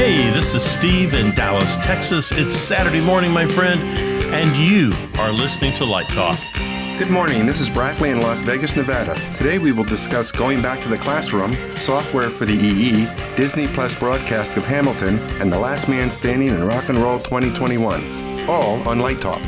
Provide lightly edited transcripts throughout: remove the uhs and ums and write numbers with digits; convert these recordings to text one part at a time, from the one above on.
Hey, this is Steve in Dallas, Texas. It's Saturday morning, my friend, and you are listening to Light Talk. Good morning, this is Brackley in Las Vegas, Nevada. Today we will discuss going back to the classroom, software for the EE, Disney Plus broadcast of Hamilton, and The Last Man Standing in Rock and Roll 2021. All on Light Talk.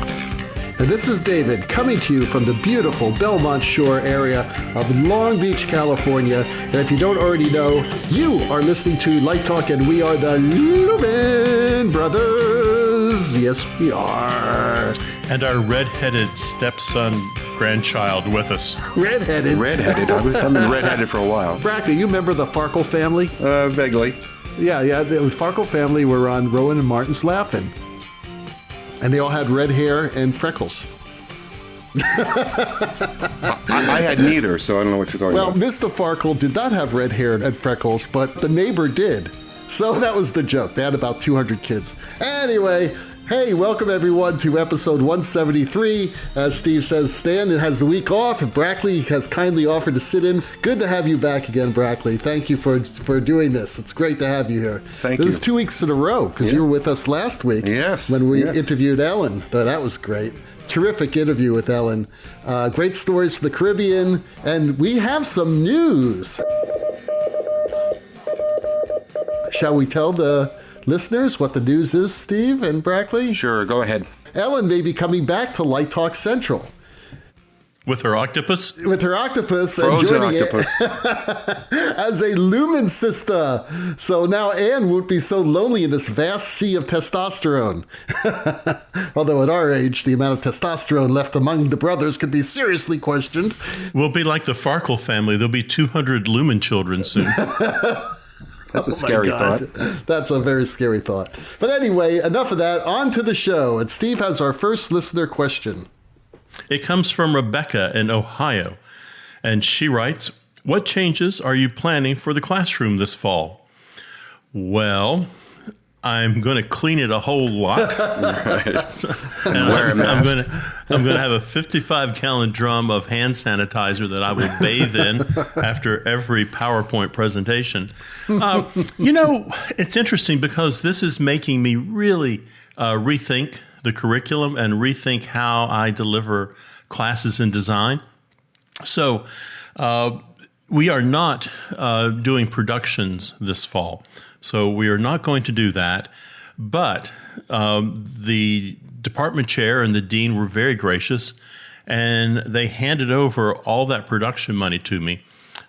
And this is David coming to you from the beautiful Belmont Shore area of Long Beach, California. And if you don't already know, you are listening to Light Talk, and we are the Lumen Brothers. Yes, we are. And our red-headed stepson grandchild with us. Redheaded. Redheaded. I've been redheaded for a while. Brackley, you remember the Farkel Family? Vaguely. Yeah. The Farkel Family were on Rowan and Martin's Laugh-In. And they all had red hair and freckles. I had neither, so I don't know what you're talking about. Well, Mr. Farkel did not have red hair and freckles, but the neighbor did. So that was the joke. They had about 200 kids. Anyway, hey, welcome everyone to episode 173. As Steve says, Stan has the week off, and Brackley has kindly offered to sit in. Good to have you back again, Brackley. Thank you for doing this. It's great to have you here. Thank you. This is 2 weeks in a row, because you were with us last week. Yes. When we interviewed Ellen. That was great. Terrific interview with Ellen. Great stories from the Caribbean, and we have some news. Shall we tell the listeners what the news is, Steve and Brackley? Sure, go ahead. Ellen may be coming back to Light Talk Central. With her octopus? With her octopus. Frozen and joining octopus. it as a Lumen sister. So now Anne won't be so lonely in this vast sea of testosterone. Although at our age, the amount of testosterone left among the brothers could be seriously questioned. We'll be like the Farkel family. There'll be 200 Lumen children soon. That's a scary thought. That's a very scary thought. But anyway, enough of that. On to the show. And Steve has our first listener question. It comes from Rebecca in Ohio. And she writes, what changes are you planning for the classroom this fall? Well, I'm going to clean it a whole lot. Right. And wear a mask. I'm going to have a 55-gallon drum of hand sanitizer that I will bathe in after every PowerPoint presentation. It's interesting because this is making me really rethink the curriculum and rethink how I deliver classes in design. So we are not doing productions this fall. So we are not going to do that. But the department chair and the dean were very gracious, and they handed over all that production money to me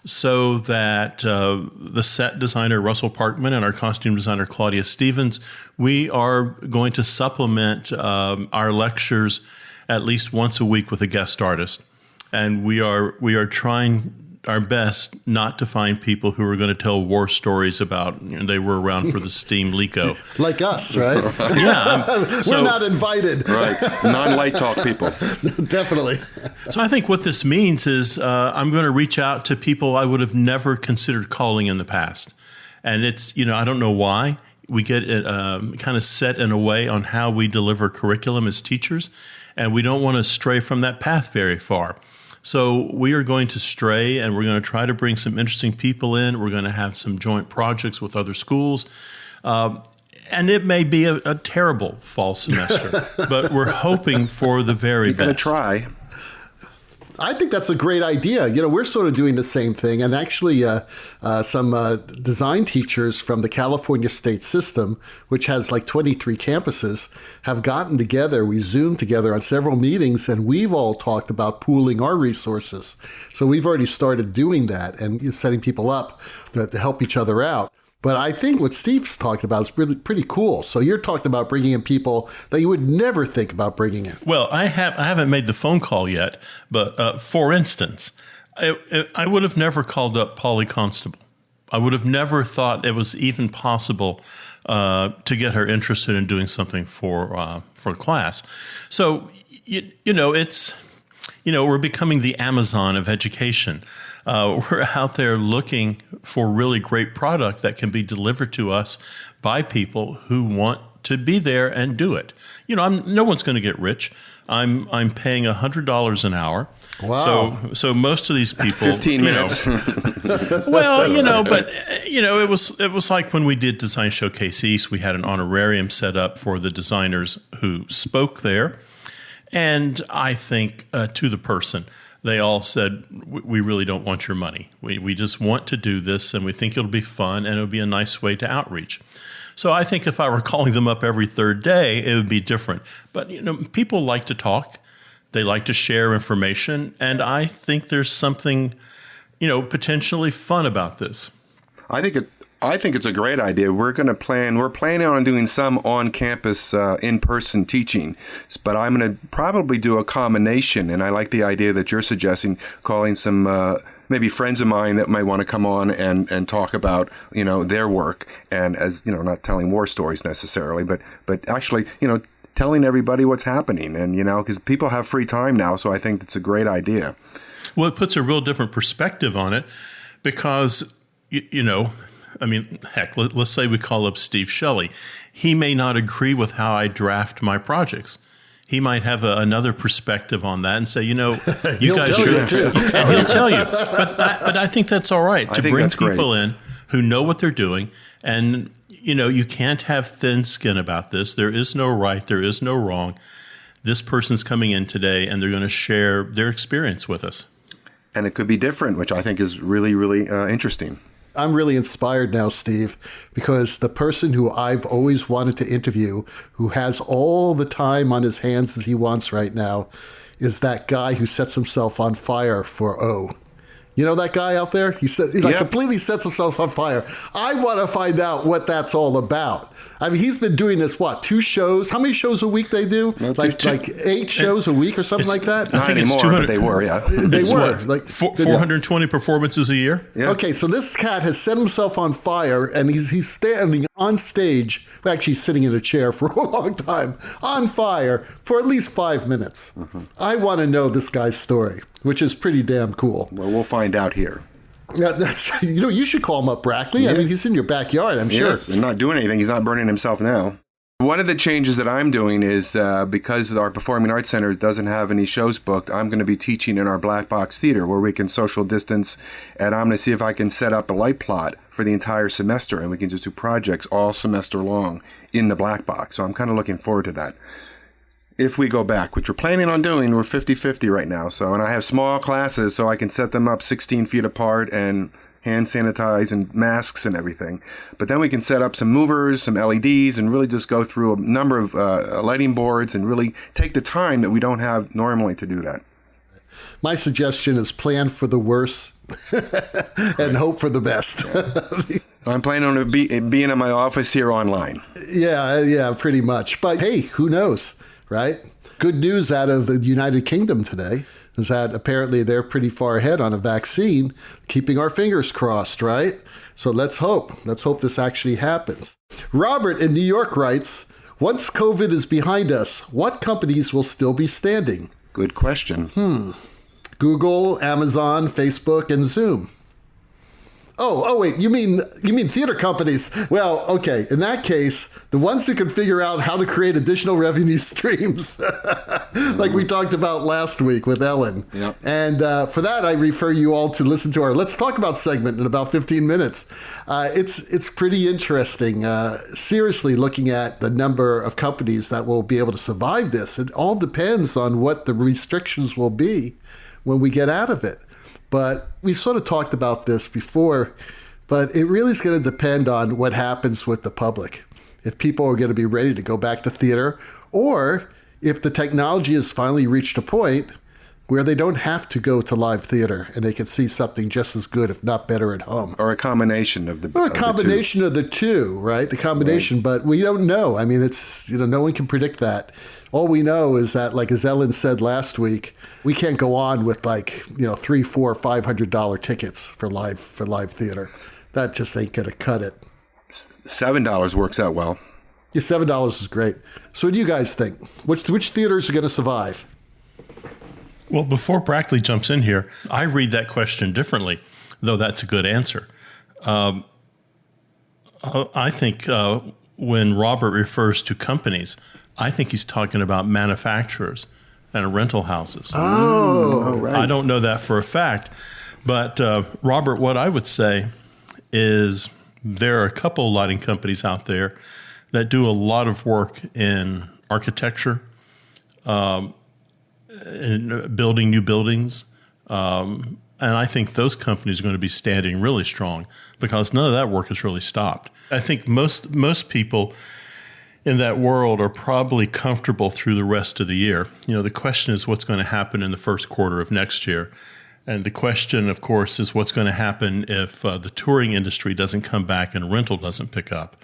so that the set designer, Russell Parkman, and our costume designer, Claudia Stevens, we are going to supplement our lectures at least once a week with a guest artist. And we are trying our best not to find people who are going to tell war stories about they were around for the steam Lico. Like us, right? Yeah. We're not invited. Right. Non-Light Talk people. Definitely. So I think what this means is I'm going to reach out to people I would have never considered calling in the past. And it's, I don't know why. We get kind of set in a way on how we deliver curriculum as teachers, and we don't want to stray from that path very far. So we are going to stray, and we're going to try to bring some interesting people in. We're going to have some joint projects with other schools. And it may be a terrible fall semester, but we're hoping for the very best. You're going to try. I think that's a great idea. We're sort of doing the same thing. And actually, some design teachers from the California state system, which has like 23 campuses, have gotten together. We Zoomed together on several meetings, and we've all talked about pooling our resources. So we've already started doing that and setting people up to help each other out. But I think what Steve's talked about is really pretty cool. So you're talking about bringing in people that you would never think about bringing in. Well, I haven't made the phone call yet, but for instance, I would have never called up Polly Constable. I would have never thought it was even possible to get her interested in doing something for class. So we're becoming the Amazon of education. We're out there looking for really great product that can be delivered to us by people who want to be there and do it. No one's going to get rich. I'm paying $100 an hour. Wow. So most of these people, 15 minutes. Well, but it was like when we did Design Showcase East, we had an honorarium set up for the designers who spoke there. And I think to the person, they all said, we really don't want your money. We just want to do this, and we think it'll be fun, and it'll be a nice way to outreach. So I think if I were calling them up every third day, it would be different. But people like to talk. They like to share information, and I think there's something, potentially fun about this. I think it's a great idea. We're planning on doing some on-campus in-person teaching, but I'm going to probably do a combination, and I like the idea that you're suggesting, calling some maybe friends of mine that might want to come on and talk about, their work, and as, not telling war stories necessarily, but actually, telling everybody what's happening, and, because people have free time now, so I think it's a great idea. Well, it puts a real different perspective on it because, heck, let's say we call up Steve Shelley. He may not agree with how I draft my projects. He might have another perspective on that and say, you guys should. And he'll tell you. But I think that's all right to bring people in who know what they're doing. And, you can't have thin skin about this. There is no right. There is no wrong. This person's coming in today and they're going to share their experience with us. And it could be different, which I think is really, really interesting. I'm really inspired now, Steve, because the person who I've always wanted to interview, who has all the time on his hands as he wants right now, is that guy who sets himself on fire for O. You know that guy out there? He completely sets himself on fire. I want to find out what that's all about. I mean, he's been doing this, 2 shows? How many shows a week they do? Like 8 shows a week or something like that? Not anymore, but they were, yeah. They were. 420 performances a year? Yeah. Okay, so this cat has set himself on fire, and he's standing on stage, actually sitting in a chair for a long time, on fire for at least 5 minutes. Mm-hmm. I want to know this guy's story, which is pretty damn cool. Well, we'll find out here. Yeah, you should call him up, Brackley. Yeah. I mean, he's in your backyard, I'm sure. Yes, and not doing anything. He's not burning himself now. One of the changes that I'm doing is because our Performing Arts Center doesn't have any shows booked, I'm going to be teaching in our Black Box Theater where we can social distance, and I'm going to see if I can set up a light plot for the entire semester, and we can just do projects all semester long in the Black Box. So I'm kind of looking forward to that. If we go back, which we're planning on doing, we're 50-50 right now. And I have small classes so I can set them up 16 feet apart and hand sanitize and masks and everything. But then we can set up some movers, some LEDs, and really just go through a number of lighting boards and really take the time that we don't have normally to do that. My suggestion is plan for the worst and hope for the best. I'm planning on being in my office here online. Yeah, pretty much. But hey, who knows? Right? Good news out of the United Kingdom today is that apparently they're pretty far ahead on a vaccine, keeping our fingers crossed, right? So let's hope. Let's hope this actually happens. Robert in New York writes, once COVID is behind us, what companies will still be standing? Good question. Google, Amazon, Facebook, and Zoom. Oh, wait, you mean theater companies? Well, okay, in that case, the ones who can figure out how to create additional revenue streams, like we talked about last week with Ellen. Yep. And for that, I refer you all to listen to our Let's Talk About segment in about 15 minutes. It's pretty interesting, seriously looking at the number of companies that will be able to survive this. It all depends on what the restrictions will be when we get out of it. But we sort of talked about this before, but it really is going to depend on what happens with the public. If people are going to be ready to go back to theater, or if the technology has finally reached a point where they don't have to go to live theater and they can see something just as good, if not better, at home. Or a combination of the two. Or a combination of the two, right? The combination, right. But we don't know. I mean, it's, no one can predict that. All we know is that, like as Ellen said last week, we can't go on with $300, $400, $500 tickets for live theater. That just ain't gonna cut it. $7 works out well. Yeah, $7 is great. So what do you guys think? Which theaters are gonna survive? Well, before Brackley jumps in here, I read that question differently, though that's a good answer. I think when Robert refers to companies, I think he's talking about manufacturers. and rental houses. Oh, right. I don't know that for a fact. But, Robert, what I would say is there are a couple of lighting companies out there that do a lot of work in architecture, in building new buildings. And I think those companies are going to be standing really strong because none of that work has really stopped. I think most people in that world are probably comfortable through the rest of the year. The question is what's going to happen in the first quarter of next year. And the question, of course, is what's going to happen if the touring industry doesn't come back and rental doesn't pick up.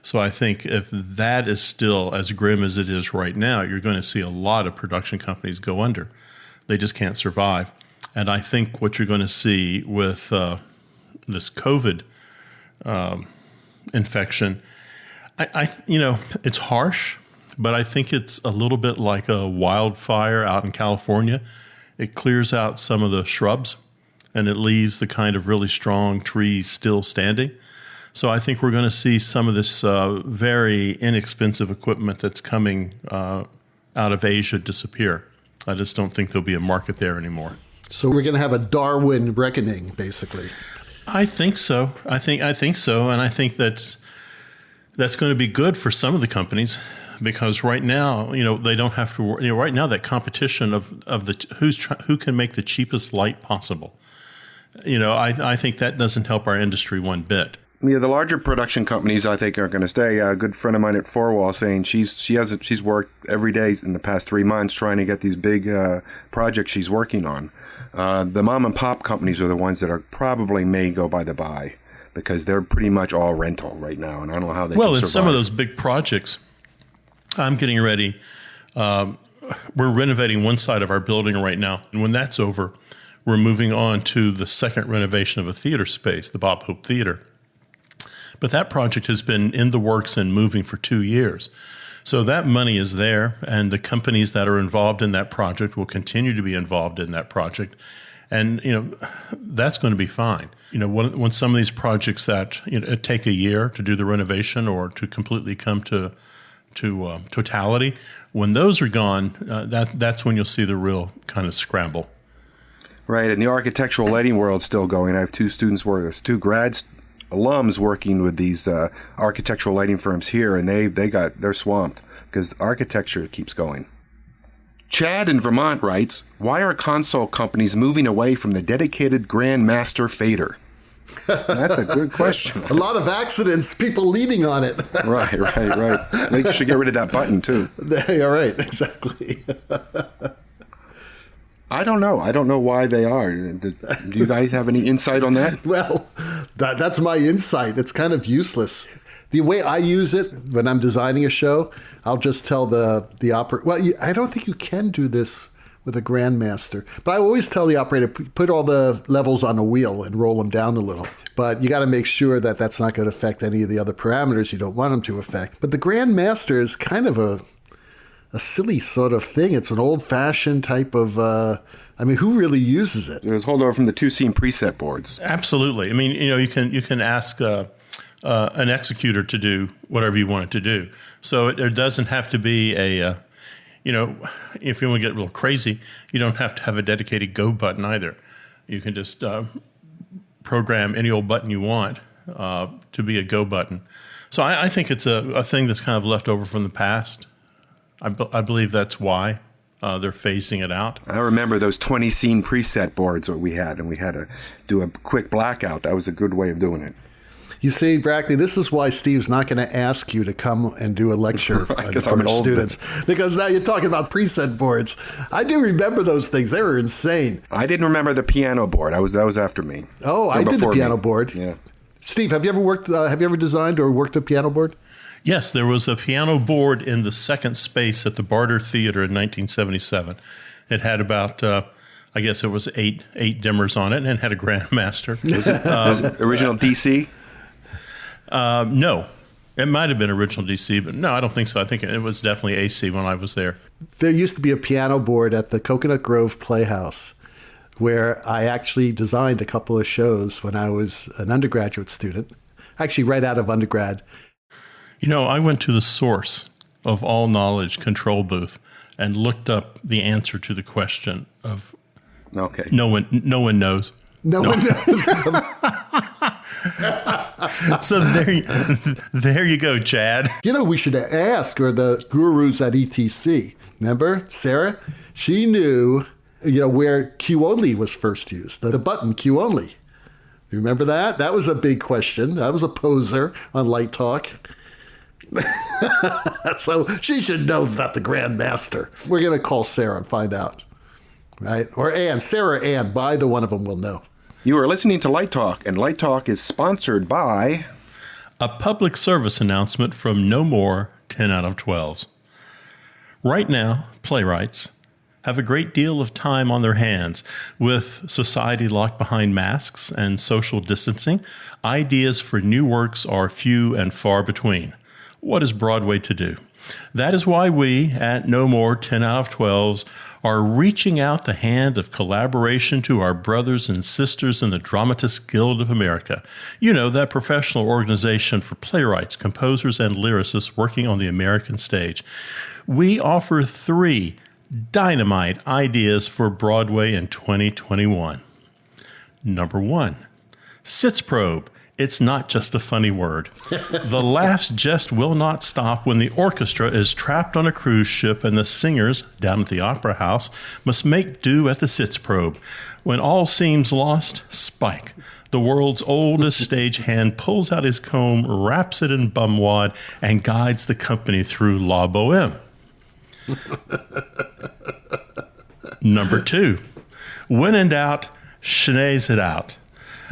So I think if that is still as grim as it is right now, you're going to see a lot of production companies go under. They just can't survive. And I think what you're going to see with this COVID infection, it's harsh, but I think it's a little bit like a wildfire out in California. It clears out some of the shrubs, and it leaves the kind of really strong trees still standing. So I think we're going to see some of this very inexpensive equipment that's coming out of Asia disappear. I just don't think there'll be a market there anymore. So we're going to have a Darwin reckoning, basically. I think so. I think so, and I think that's going to be good for some of the companies because right now, they don't have to. Right now, that competition of who can make the cheapest light possible. I think that doesn't help our industry one bit. Yeah, the larger production companies, I think, are going to stay. A good friend of mine at Whaaaa saying she's worked every day in the past 3 months trying to get these big projects she's working on. The mom and pop companies are the ones that are probably may go by the by because they're pretty much all rental right now, and I don't know how they. Well, can in survive. some of those big projects, I'm getting ready. We're renovating one side of our building right now, and when that's over, we're moving on to the second renovation of a theater space, the Bob Hope Theater. But that project has been in the works and moving for 2 years. So that money is there, and the companies that are involved in that project will continue to be involved in that project. And, that's going to be fine. When some of these projects that take a year to do the renovation or to completely come to totality, when those are gone, that's when you'll see the real kind of scramble. Right, and the architectural lighting world's still going. I have two alums working with these architectural lighting firms here, and they're swamped because architecture keeps going. Chad in Vermont writes, why are console companies moving away from the dedicated Grandmaster fader? That's a good question. A lot of accidents, people leaning on it. Right. They should get rid of that button, too. Yeah, right, exactly. I don't know. I don't know why they are. Do you guys have any insight on that? Well, that's my insight. It's kind of useless. The way I use it when I'm designing a show, I'll just tell the operator. Well, I don't think you can do this with a Grandmaster, but I always tell the operator, put all the levels on a wheel and roll them down a little. But you got to make sure that that's not going to affect any of the other parameters you don't want them to affect. But the Grandmaster is kind of a silly sort of thing. It's an old-fashioned type of, who really uses it? It was holdover from the two-scene preset boards. Absolutely. You can ask an executor to do whatever you want it to do. So there doesn't have to be if you want to get real crazy, you don't have to have a dedicated go button either. You can just program any old button you want to be a go button. So I think it's a thing that's kind of left over from the past. I believe that's why they're phasing it out. I remember those 20-scene preset boards that we had, and we had to do a quick blackout. That was a good way of doing it. You see, Brackley, this is why Steve's not going to ask you to come and do a lecture for his students. Because now you're talking about preset boards. I do remember those things. They were insane. I didn't remember the piano board. That was after me. Oh, I did the piano board. Yeah. Steve, have you ever designed or worked a piano board? Yes, there was a piano board in the second space at the Barter Theater in 1977. It had about, I guess it was eight dimmers on it, and it had a Grandmaster. Was it original DC? No. It might have been original DC, but no, I don't think so. I think it was definitely AC when I was there. There used to be a piano board at the Coconut Grove Playhouse where I actually designed a couple of shows when I was an undergraduate student, actually right out of undergrad. I went to the source of all knowledge control booth, and looked up the answer to the question of Okay. no one knows. No one knows. So there you go, Chad. You know, we should ask, or the gurus at ETC. Remember, Sarah? She knew, where Q only was first used, the button Q only. You remember that? That was a big question. That was a poser on Light Talk. So she should know about the Grandmaster. We're going to call Sarah and find out. Right? Or Ann. Sarah or Ann. Either one of them will know. You are listening to Light Talk, and Light Talk is sponsored by a public service announcement from No More 10 out of 12s. Right now, playwrights have a great deal of time on their hands. With society locked behind masks and social distancing, ideas for new works are few and far between. What is Broadway to do? That is why we, at No More 10 out of 12s, are reaching out the hand of collaboration to our brothers and sisters in the Dramatists Guild of America. You know, that professional organization for playwrights, composers, and lyricists working on the American stage. We offer 3 dynamite ideas for Broadway in 2021. Number 1, Sitzprobe. It's not just a funny word. The laughs just will not stop when the orchestra is trapped on a cruise ship and the singers, down at the Opera House, must make do at the Sitzprobe. When all seems lost, Spike, the world's oldest stagehand, pulls out his comb, wraps it in bumwad, and guides the company through La Boheme. Number 2, when in doubt, Shanae's it out.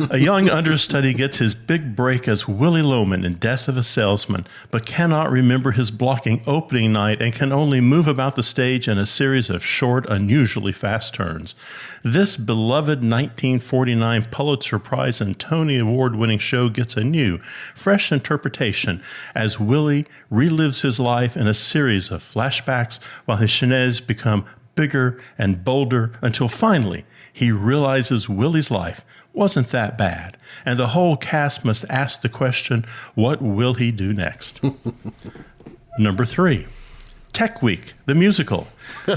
A young understudy gets his big break as Willie Loman in Death of a Salesman, but cannot remember his blocking opening night and can only move about the stage in a series of short, unusually fast turns. This beloved 1949 Pulitzer Prize and Tony Award-winning show gets a new, fresh interpretation as Willie relives his life in a series of flashbacks while his Shanaes become bigger and bolder until finally he realizes Willie's life wasn't that bad, and the whole cast must ask the question, what will he do next? Number 3, Tech Week, the musical.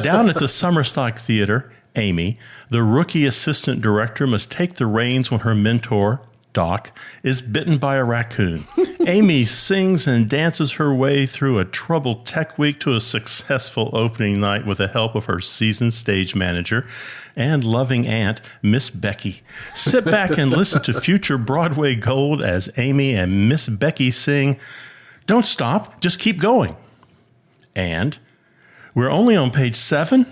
Down at the Summerstock Theater, Amy, the rookie assistant director, must take the reins when her mentor, Doc, is bitten by a raccoon. Amy sings and dances her way through a troubled tech week to a successful opening night with the help of her seasoned stage manager and loving aunt, Miss Becky. Sit back and listen to future Broadway gold as Amy and Miss Becky sing, "Don't stop, just keep going." And we're only on page 7.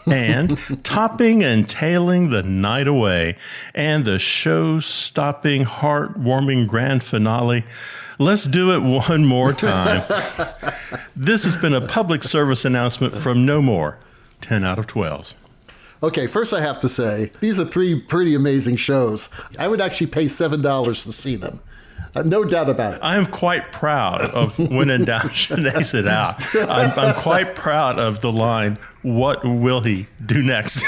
And topping and tailing the night away, and the show-stopping, heartwarming grand finale. Let's do it one more time. This has been a public service announcement from No More 10 out of 12s. Okay, first I have to say, these are 3 pretty amazing shows. I would actually pay $7 to see them. No doubt about it. I am quite proud of when in doubt, Shanae's it out. I'm quite proud of the line, what will he do next?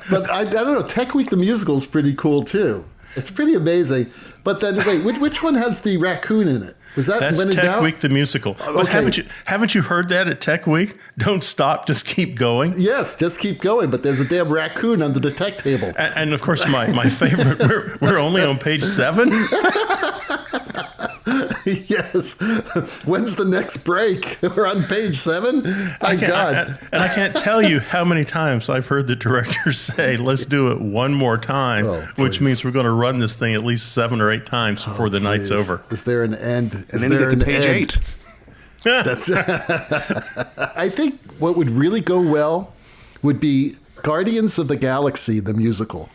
But I don't know, Tech Week the musical is pretty cool too. It's pretty amazing. But then, wait, which one has the raccoon in it? Was that That's when in Tech doubt? Week the musical. But Okay. haven't you heard that at Tech Week? Don't stop, just keep going. Yes, just keep going. But there's a damn raccoon under the tech table. And of course, my favorite, we're only on page 7. Yes. When's the next break? We're on page 7? My God. And I can't tell you how many times I've heard the director say, let's do it one more time, which means we're going to run this thing at least 7 or 8 times before the night's over. Is there an end? And then you get to page 8. That's I think what would really go well would be Guardians of the Galaxy, the musical.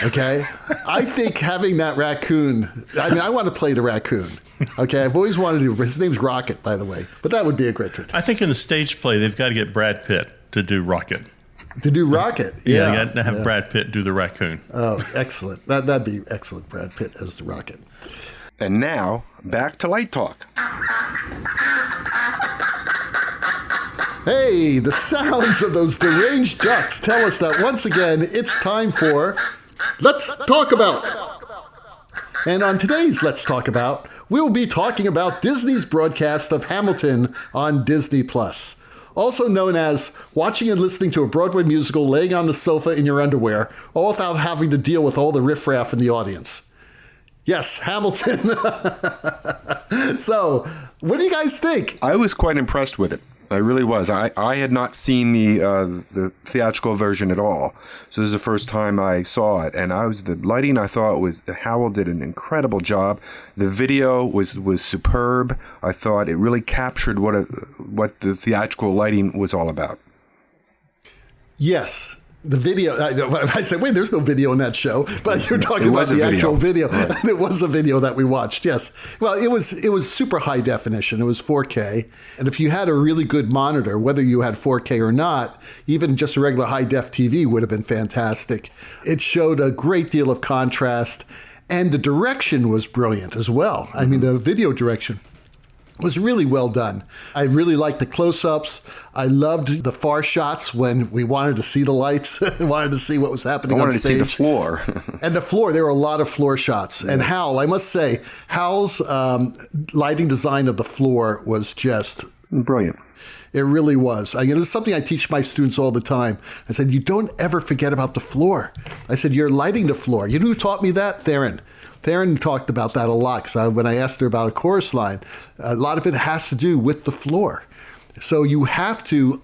Okay? I think having that raccoon, I want to play the raccoon. Okay? I've always wanted to. His name's Rocket, by the way. But that would be a great treat. I think in the stage play, they've got to get Brad Pitt to do Rocket. To do Rocket. Yeah, you got to have Brad Pitt do the raccoon. Oh, excellent. That'd be excellent, Brad Pitt as the Rocket. And now, back to Light Talk. Hey, the sounds of those deranged ducks tell us that once again it's time for Let's Talk About. And on today's Let's Talk About, we will be talking about Disney's broadcast of Hamilton on Disney+. Also known as watching and listening to a Broadway musical laying on the sofa in your underwear, all without having to deal with all the riffraff in the audience. Yes, Hamilton. So, what do you guys think? I was quite impressed with it. I really was. I had not seen the theatrical version at all, so this is the first time I saw it. And the lighting, I thought, was Howell did an incredible job. The video was superb. I thought it really captured what the theatrical lighting was all about. Yes. The video, I said, wait, there's no video in that show, but you're talking about the actual video. Right. It was a video that we watched, yes. Well, it was super high definition. It was 4K. And if you had a really good monitor, whether you had 4K or not, even just a regular high-def TV would have been fantastic. It showed a great deal of contrast, and the direction was brilliant as well. I mean, the video direction was really well done. I really liked the close-ups. I loved the far shots when we wanted to see the lights, wanted to see what was happening on stage. I wanted to see the floor. And the floor, there were a lot of floor shots. Yeah. And Hal, I must say, Hal's lighting design of the floor was just brilliant. It really was. It's something I teach my students all the time. I said, you don't ever forget about the floor. I said, you're lighting the floor. You know who taught me that? Theron talked about that a lot because when I asked her about a chorus line, a lot of it has to do with the floor. So you have to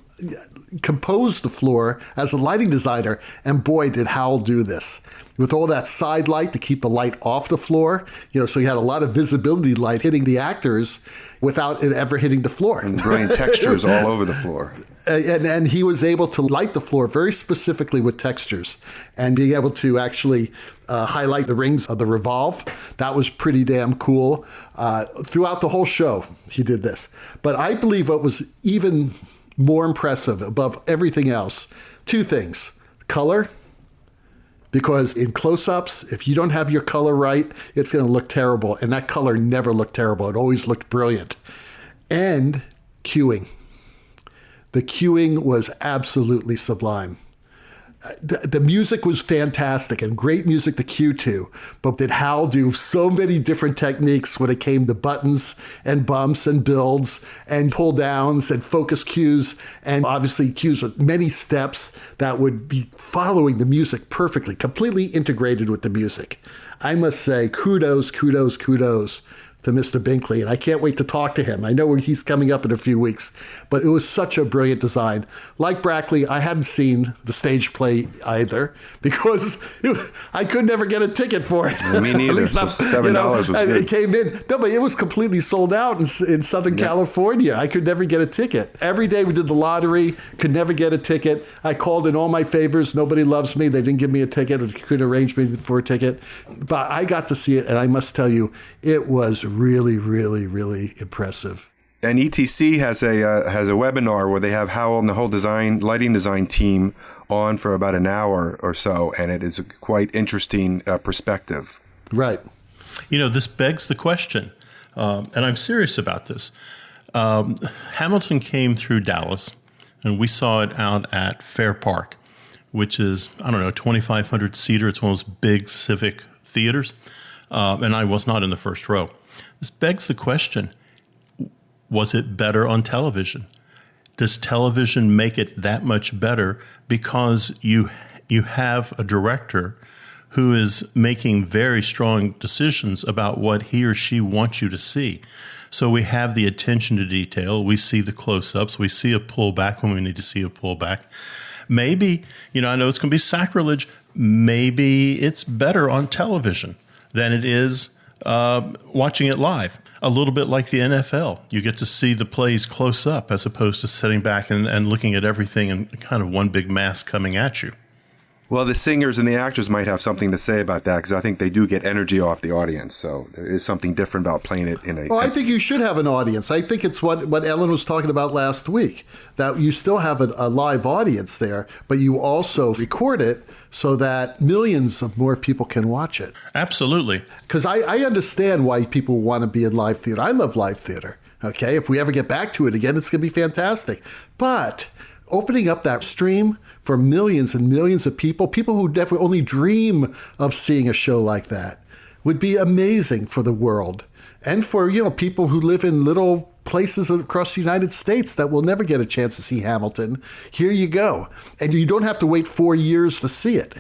compose the floor as a lighting designer, and boy, did Howell do this. With all that side light to keep the light off the floor, so you had a lot of visibility light hitting the actors without it ever hitting the floor. And brilliant textures all over the floor. And he was able to light the floor very specifically with textures and being able to actually highlight the rings of the revolve. That was pretty damn cool. Throughout the whole show, he did this. But I believe what was even more impressive above everything else, two things. Color. Because in close-ups, if you don't have your color right, it's going to look terrible. And that color never looked terrible. It always looked brilliant. And cueing. The cueing was absolutely sublime. The music was fantastic and great music to cue to, but did Hal do so many different techniques when it came to buttons and bumps and builds and pull downs and focus cues and obviously cues with many steps that would be following the music perfectly, completely integrated with the music. I must say kudos to Mr. Binkley, and I can't wait to talk to him. I know he's coming up in a few weeks, but it was such a brilliant design. Like Brackley, I hadn't seen the stage play either because I could never get a ticket for it. Me neither. At least not, $7 was good. It came in. No, but it was completely sold out in Southern California. I could never get a ticket. Every day we did the lottery, could never get a ticket. I called in all my favors. Nobody loves me. They didn't give me a ticket or couldn't arrange me for a ticket. But I got to see it, and I must tell you, it was really, really, really impressive. And ETC has a webinar where they have Howell and the whole lighting design team on for about an hour or so, and it is a quite interesting perspective. Right. This begs the question, and I'm serious about this. Hamilton came through Dallas, and we saw it out at Fair Park, which is, 2,500 seater. It's one of those big civic theaters, and I was not in the first row. This begs the question, was it better on television? Does television make it that much better because you have a director who is making very strong decisions about what he or she wants you to see? So we have the attention to detail. We see the close-ups. We see a pullback when we need to see a pullback. Maybe, I know it's going to be sacrilege. Maybe it's better on television than it is watching it live. A little bit like the NFL. You get to see the plays close up as opposed to sitting back and looking at everything in kind of one big mass coming at you. Well, the singers and the actors might have something to say about that because I think they do get energy off the audience. So there is something different about playing it in a... Oh, I think you should have an audience. I think it's what Ellen was talking about last week, that you still have a live audience there, but you also record it so that millions of more people can watch it. Absolutely. Because I understand why people want to be in live theater. I love live theater. Okay, if we ever get back to it again, it's going to be fantastic. But opening up that stream for millions and millions of people who definitely only dream of seeing a show like that, would be amazing for the world and for, people who live in little places across the United States that will never get a chance to see Hamilton. Here you go. And you don't have to wait 4 years to see it.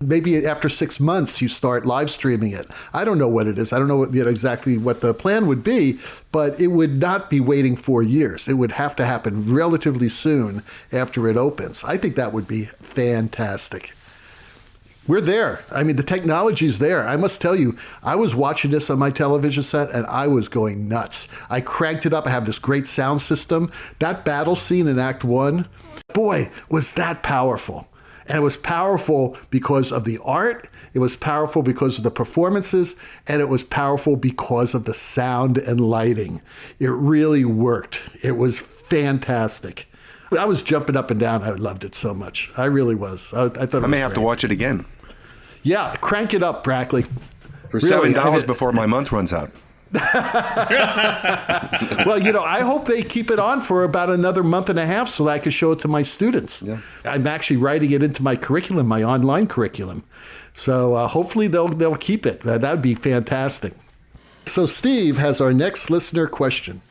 Maybe after 6 months, you start live streaming it. I don't know what it is. I don't know exactly what the plan would be, but it would not be waiting 4 years. It would have to happen relatively soon after it opens. I think that would be fantastic. We're there. I mean, the technology's there. I must tell you, I was watching this on my television set and I was going nuts. I cranked it up. I have this great sound system. That battle scene in Act 1, boy, was that powerful. And it was powerful because of the art, it was powerful because of the performances, and it was powerful because of the sound and lighting. It really worked. It was fantastic. I was jumping up and down. I loved it so much. I really was. I thought I may have to watch it again. Yeah, crank it up, Brackley. For $7 before my month runs out. Well, I hope they keep it on for about another month and a half so that I can show it to my students. Yeah. I'm actually writing it into my curriculum, my online curriculum. So hopefully they'll keep it. That would be fantastic. So Steve has our next listener question.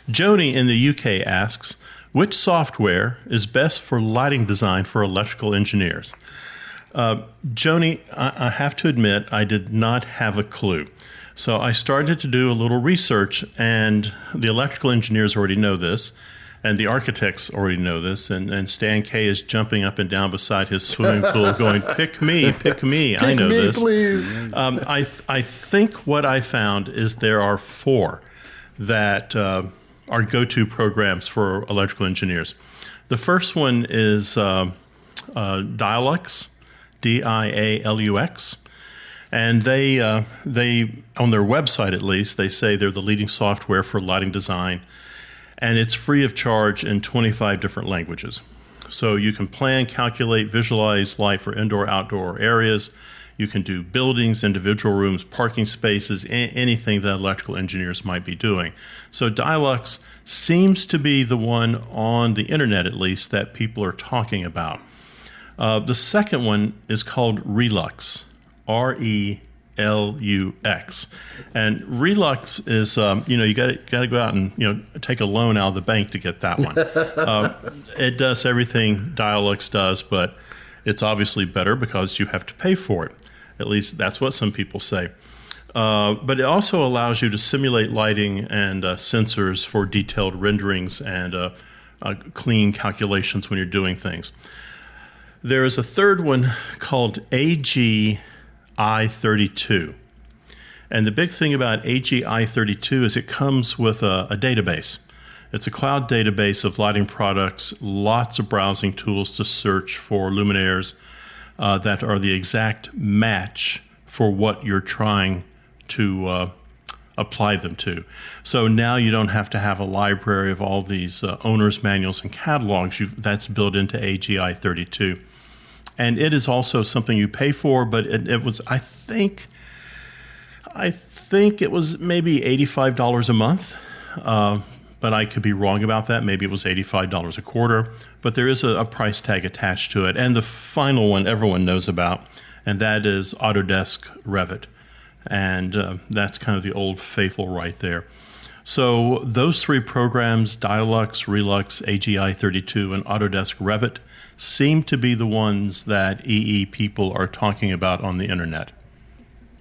Joni in the UK asks, which software is best for lighting design for electrical engineers? Joni, I have to admit, I did not have a clue. So I started to do a little research, and the electrical engineers already know this, and the architects already know this, and Stan Kay is jumping up and down beside his swimming pool going, pick me, I know this. Please. I think what I found is there are 4 that are go-to programs for electrical engineers. The first one is Dialux, Dialux. And they on their website at least, they say they're the leading software for lighting design, and it's free of charge in 25 different languages. So you can plan, calculate, visualize light for indoor, outdoor areas. You can do buildings, individual rooms, parking spaces, anything that electrical engineers might be doing. So Dialux seems to be the one on the internet, at least, that people are talking about. The second one is called Relux. Relux, and Relux is you got to go out and take a loan out of the bank to get that one. It does everything Dialux does, but it's obviously better because you have to pay for it. At least that's what some people say. But it also allows you to simulate lighting and sensors for detailed renderings and clean calculations when you're doing things. There is a third one called AGI32. And the big thing about AGI32 is it comes with a database. It's a cloud database of lighting products, lots of browsing tools to search for luminaires that are the exact match for what you're trying to apply them to. So now you don't have to have a library of all these owner's manuals and catalogs. That's built into AGI32. And it is also something you pay for, but it was, I think it was maybe $85 a month, but I could be wrong about that. Maybe it was $85 a quarter, but there is a price tag attached to it. And the final one everyone knows about, and that is Autodesk Revit. And that's kind of the old faithful right there. So those 3 programs, Dialux, Relux, AGI32, and Autodesk Revit, seem to be the ones that EE people are talking about on the internet.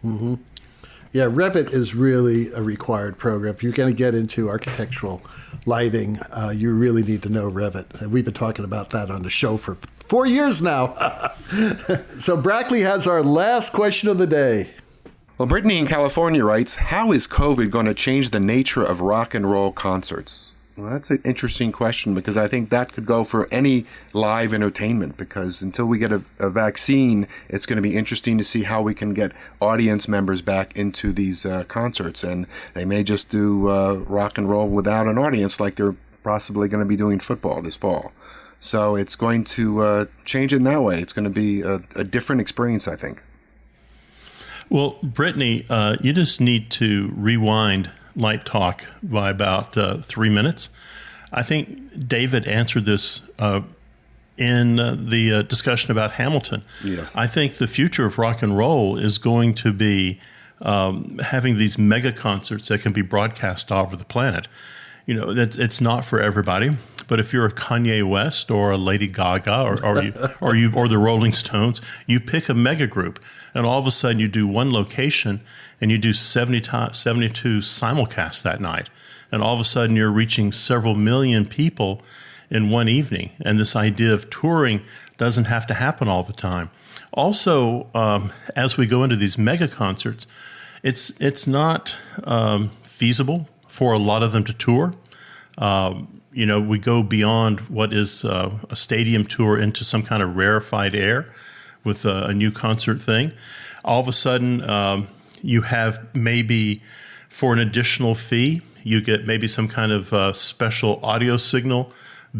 Mm-hmm. Yeah, Revit is really a required program. If you're going to get into architectural lighting, you really need to know Revit. And we've been talking about that on the show for 4 years now. So Brackley has our last question of the day. Well, Brittany in California writes, how is COVID going to change the nature of rock and roll concerts? Well, that's an interesting question because I think that could go for any live entertainment because until we get a vaccine, it's going to be interesting to see how we can get audience members back into these concerts. And they may just do rock and roll without an audience like they're possibly going to be doing football this fall. So it's going to change it in that way. It's going to be a different experience, I think. Well, Brittany, you just need to rewind Light Talk by about 3 minutes. I think David answered this in the discussion about Hamilton. Yes. I think the future of rock and roll is going to be having these mega concerts that can be broadcast all over the planet. It's not for everybody. But if you're a Kanye West or a Lady Gaga or the Rolling Stones, you pick a mega group, and all of a sudden you do one location and you do 72 simulcasts that night, and all of a sudden you're reaching several million people in one evening. And this idea of touring doesn't have to happen all the time. Also, as we go into these mega concerts, it's not feasible for a lot of them to tour. We go beyond what is a stadium tour into some kind of rarefied air with a new concert thing. All of a sudden, you have maybe for an additional fee, you get maybe some kind of special audio signal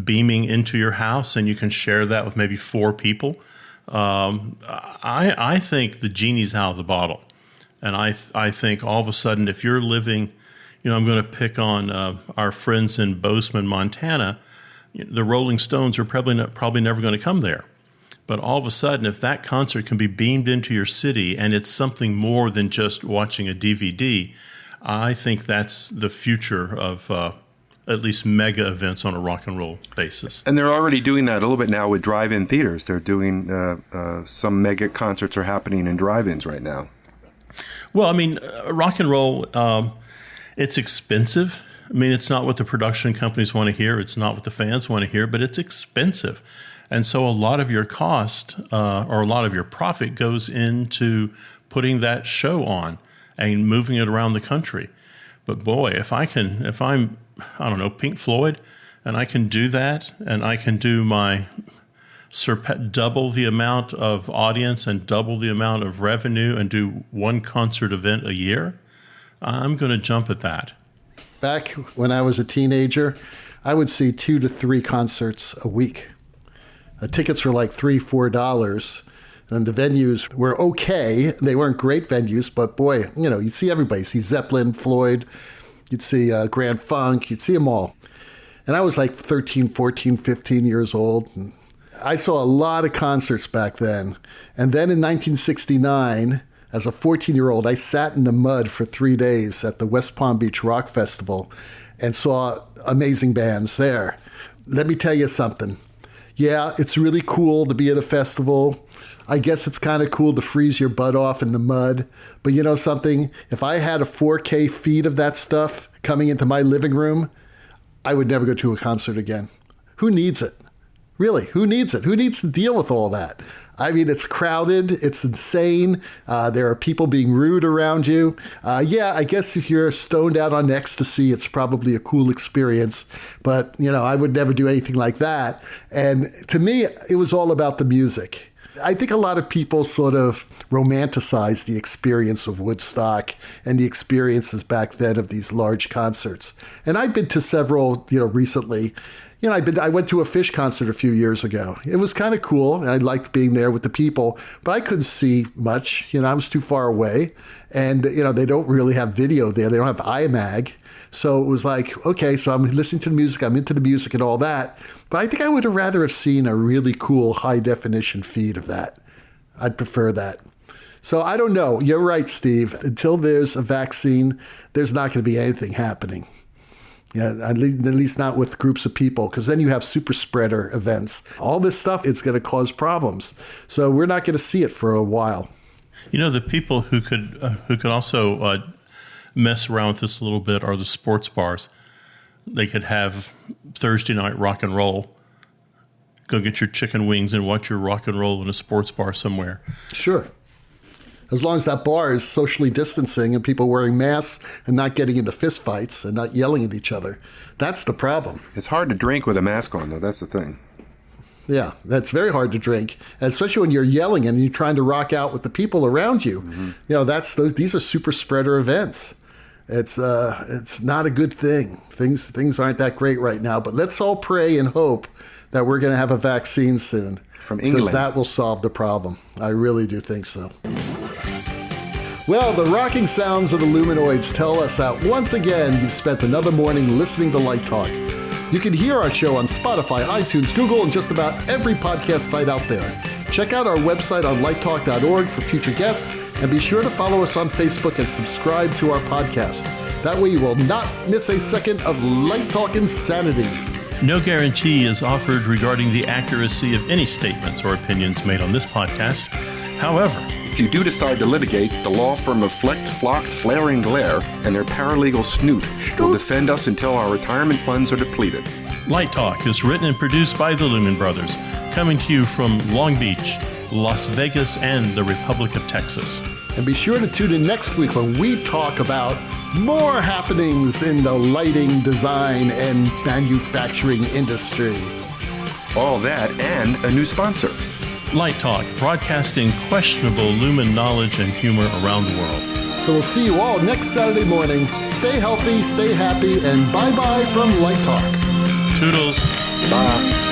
beaming into your house, and you can share that with maybe 4 people. I think the genie's out of the bottle. And I think all of a sudden, if you're living, I'm going to pick on our friends in Bozeman, Montana. The Rolling Stones are probably never going to come there. But all of a sudden, if that concert can be beamed into your city and it's something more than just watching a DVD, I think that's the future of at least mega events on a rock and roll basis. And they're already doing that a little bit now with drive-in theaters. They're doing some mega concerts are happening in drive-ins right now. Well, rock and roll, it's expensive. It's not what the production companies want to hear. It's not what the fans want to hear, but it's expensive. And so a lot of your cost or a lot of your profit goes into putting that show on and moving it around the country. But boy, if I'm Pink Floyd, and I can do that, and I can do my double the amount of audience and double the amount of revenue and do one concert event a year, I'm going to jump at that. Back when I was a teenager, I would see 2 to 3 concerts a week. Tickets were like $3, $4, and the venues were okay. They weren't great venues, but boy, you'd see everybody. You'd see Zeppelin, Floyd, you'd see Grand Funk, you'd see them all. And I was like 13, 14, 15 years old. And I saw a lot of concerts back then. And then in 1969, as a 14-year-old, I sat in the mud for 3 days at the West Palm Beach Rock Festival and saw amazing bands there. Let me tell you something. Yeah, it's really cool to be at a festival. I guess it's kind of cool to freeze your butt off in the mud. But you know something? If I had a 4K feed of that stuff coming into my living room, I would never go to a concert again. Who needs it? Really, who needs it? Who needs to deal with all that? It's crowded. It's insane. There are people being rude around you. Yeah, I guess if you're stoned out on ecstasy, it's probably a cool experience. But, I would never do anything like that. And to me, it was all about the music. I think a lot of people sort of romanticize the experience of Woodstock and the experiences back then of these large concerts. And I've been to several, recently. I went to a Fish concert a few years ago. It was kind of cool, and I liked being there with the people, but I couldn't see much. I was too far away, and, they don't really have video there. They don't have iMag. So it was like, okay, so I'm listening to the music, I'm into the music and all that, but I think I would have rather have seen a really cool high-definition feed of that. I'd prefer that. So I don't know. You're right, Steve. Until there's a vaccine, there's not going to be anything happening. Yeah, at least not with groups of people, because then you have super spreader events. All this stuff is going to cause problems. So we're not going to see it for a while. The people who could also mess around with this a little bit are the sports bars. They could have Thursday night rock and roll. Go get your chicken wings and watch your rock and roll in a sports bar somewhere. Sure. As long as that bar is socially distancing and people wearing masks and not getting into fistfights and not yelling at each other. That's the problem. It's hard to drink with a mask on, though. That's the thing. Yeah, that's very hard to drink, especially when you're yelling and you're trying to rock out with the people around you. Mm-hmm. These are super spreader events. It's not a good thing. Things aren't that great right now, but let's all pray and hope that we're going to have a vaccine soon. From England. Because that will solve the problem. I really do think so. Well, the rocking sounds of the Luminoids tell us that once again you've spent another morning listening to Light Talk. You can hear our show on Spotify, iTunes, Google, and just about every podcast site out there. Check out our website on lighttalk.org for future guests And be sure to follow us on Facebook and subscribe to our podcast. That way you will not miss a second of Light Talk Insanity. No guarantee is offered regarding the accuracy of any statements or opinions made on this podcast. However, if you do decide to litigate, the law firm of Flecked, Flocked, Flaring Glare and their paralegal Snoot will defend us until our retirement funds are depleted. Light Talk is written and produced by the Lumen Brothers, coming to you from Long Beach, Las Vegas, and the Republic of Texas. And be sure to tune in next week when we talk about more happenings in the lighting, design, and manufacturing industry. All that and a new sponsor. Light Talk, broadcasting questionable Lumen knowledge and humor around the world. So we'll see you all next Saturday morning. Stay healthy, stay happy, and bye-bye from Light Talk. Toodles. Bye.